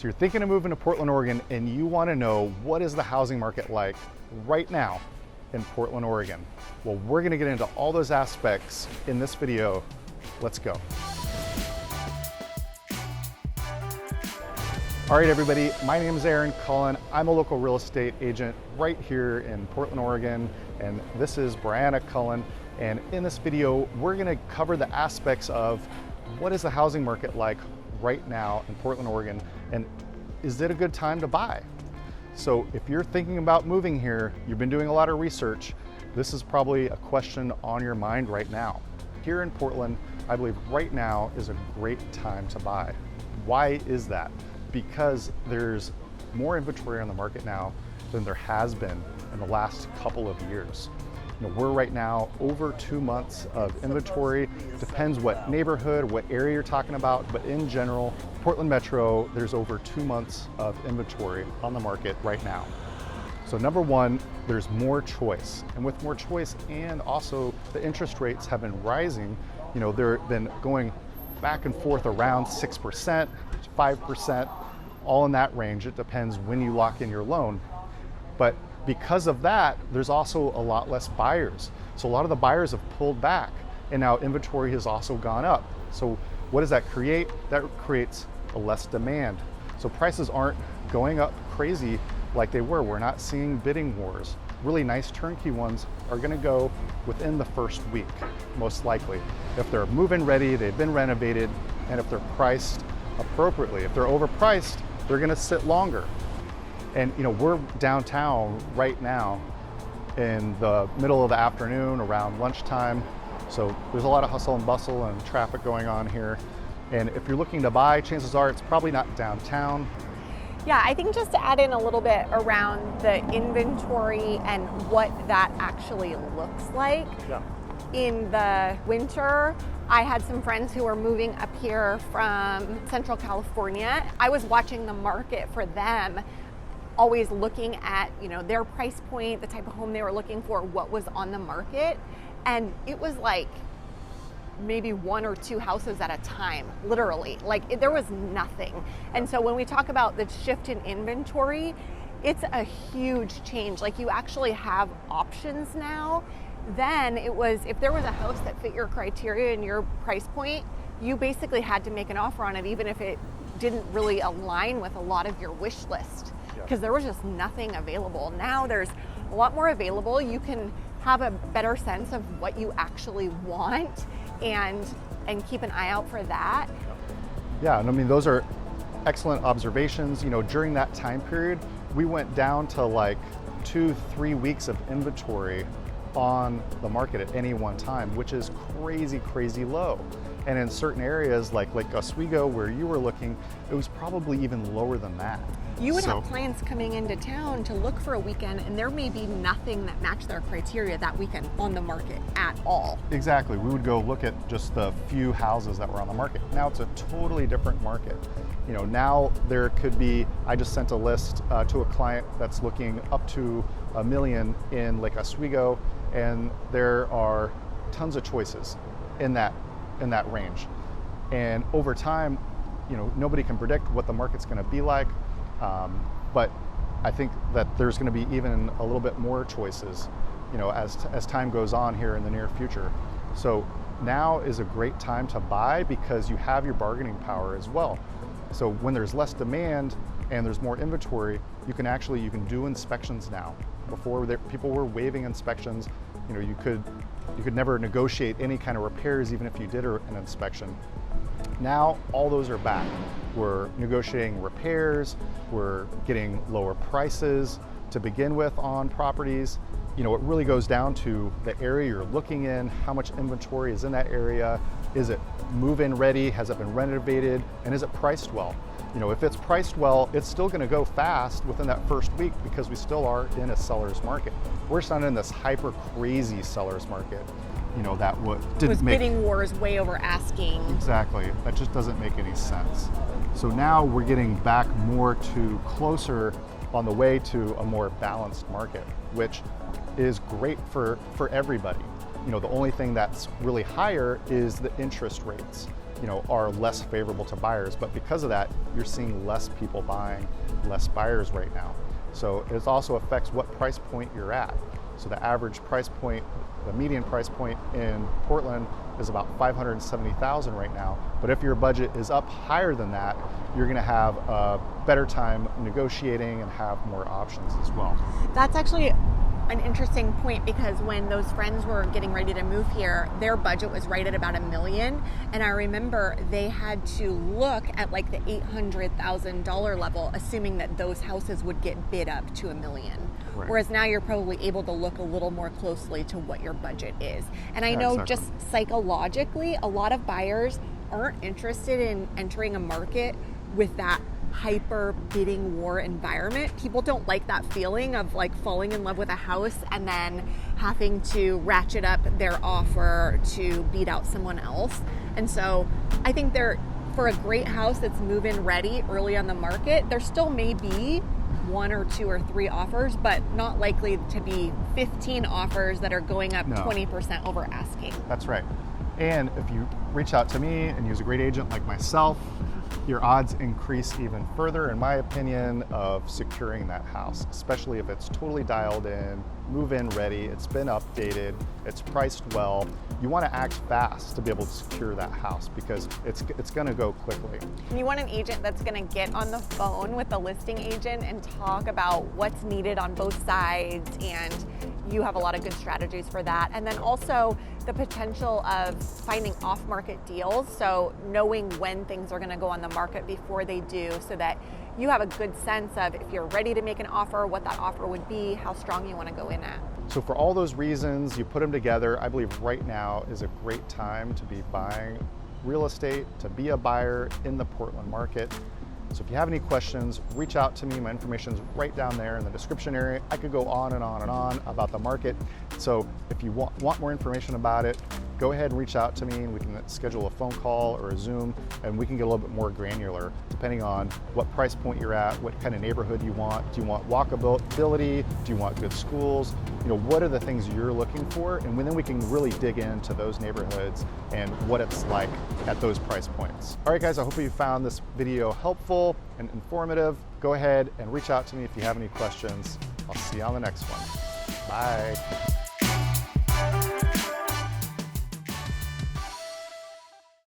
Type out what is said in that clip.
So you're thinking of moving to Portland, Oregon, and you want to know what is the housing market like right now in Portland, Oregon. Well, we're going to get into all those aspects in this video. Let's go. All right, everybody, my name is Cullen. I'm a local real estate agent right here in Portland, Oregon, and this is Brianna Cullen. And in this video, we're going to cover the aspects of what is the housing market like right now in Portland, Oregon, and is it a good time to buy? So if you're thinking about moving here, you've been doing a lot of research, this is probably a question on your mind right now. Here in Portland, I believe right now is a great time to buy. Why is that? Because there's more inventory on the market now than there has been in the last couple of years. You know, we're right now over 2 months of inventory. Depends what neighborhood, what area you're talking about, but in general, Portland Metro, there's over 2 months of inventory on the market right now. So number one, there's more choice. And with more choice and also the interest rates have been rising, you know, they've been going back and forth around 6%, 5%, all in that range. It depends when you lock in your loan. But because of that, there's also a lot less buyers. So a lot of the buyers have pulled back and now inventory has also gone up. So what does that create? That creates a less demand. So prices aren't going up crazy like they were. We're not seeing bidding wars. Really nice turnkey ones are gonna go within the first week, most likely. If they're move-in ready, they've been renovated, and if they're priced appropriately. If they're overpriced, they're gonna sit longer. And you know, we're downtown right now in the middle of the afternoon, around lunchtime. So there's a lot of hustle and bustle and traffic going on here. And if you're looking to buy, chances are it's probably not downtown. Yeah, I think just to add in a little bit around the inventory and what that actually looks like. Yeah. In the winter, I had some friends who were moving up here from Central California. I was watching the market for them, always looking at, you know, their price point, the type of home they were looking for, what was on the market. And it was like maybe 1 or 2 houses at a time, literally. Like there was nothing. And so when we talk about the shift in inventory, it's a huge change. Like you actually have options now. Then it was, if there was a house that fit your criteria and your price point, you basically had to make an offer on it, even if it didn't really align with a lot of your wish list, because there was just nothing available. Now there's a lot more available. You can have a better sense of what you actually want and keep an eye out for that. Yeah, and I mean, those are excellent observations. You know, during that time period, we went down to like 2-3 weeks of inventory on the market at any one time, which is crazy low. And in certain areas like Oswego, where you were looking, it was probably even lower than that. You would have clients coming into town to look for a weekend, and there may be nothing that matched their criteria that weekend on the market at all. Exactly. We would go look at just the few houses that were on the market. Now it's a totally different market. You know, now there could be, I just sent a list to a client that's looking up to $1 million in Lake Oswego, and there are tons of choices in that range. And over time, you know, nobody can predict what the market's going to be like. But I think that there's going to be even a little bit more choices, you know, as time goes on here in the near future. So now is a great time to buy because you have your bargaining power as well. So when there's less demand and there's more inventory, you can do inspections now. Before people were waiving inspections, you know, you could never negotiate any kind of repairs even if you did an inspection. Now all those are back. We're negotiating repairs, we're getting lower prices to begin with on properties. You know, it really goes down to the area you're looking in, how much inventory is in that area, is it move-in ready, has it been renovated, and is it priced well? You know, if it's priced well, it's still gonna go fast within that first week because we still are in a seller's market. We're just not in this hyper crazy seller's market. You know, that didn't make bidding wars way over asking. Exactly, that just doesn't make any sense. So now we're getting back more to closer on the way to a more balanced market, which is great for everybody. You know, the only thing that's really higher is the interest rates. are less favorable to buyers, but because of that, you're seeing less people buying, less buyers right now. So it also affects what price point you're at. So the average price point, the median price point in Portland is about $570,000 right now. But if your budget is up higher than that, you're gonna have a better time negotiating and have more options as well. That's actually an interesting point, because when those friends were getting ready to move here, their budget was right at about $1 million. And I remember they had to look at like the $800,000 level, assuming that those houses would get bid up to $1 million. Right. Whereas now you're probably able to look a little more closely to what your budget is. And I know exactly. just psychologically, a lot of buyers aren't interested in entering a market with that hyper bidding war environment. People don't like that feeling of like falling in love with a house and then having to ratchet up their offer to beat out someone else. And so I think for a great house that's move-in ready early on the market, there still may be 1 or 2 or 3 offers, but not likely to be 15 offers that are going up 20% over asking. That's right. And if you reach out to me and use a great agent like myself, your odds increase even further, in my opinion, of securing that house, especially if it's totally dialed in, move-in ready, it's been updated, it's priced well. You want to act fast to be able to secure that house, because it's going to go quickly. You want an agent that's going to get on the phone with the listing agent and talk about what's needed on both sides, and you have a lot of good strategies for that. And then also the potential of finding off-market deals, so knowing when things are going to go on the market before they do, so that you have a good sense of if you're ready to make an offer, what that offer would be, how strong you want to go in at. So for all those reasons, you put them together, I believe right now is a great time to be buying real estate, to be a buyer in the Portland market. So if you have any questions, reach out to me. My information's right down there in the description area. I could go on and on and on about the market. So if you want more information about it, go ahead and reach out to me, and we can schedule a phone call or a Zoom, and we can get a little bit more granular depending on what price point you're at, what kind of neighborhood you want. Do you want walkability? Do you want good schools? What are the things you're looking for? And then we can really dig into those neighborhoods and what it's like at those price points. All right, guys, I hope you found this video helpful and informative. Go ahead and reach out to me if you have any questions. I'll see you on the next one. Bye.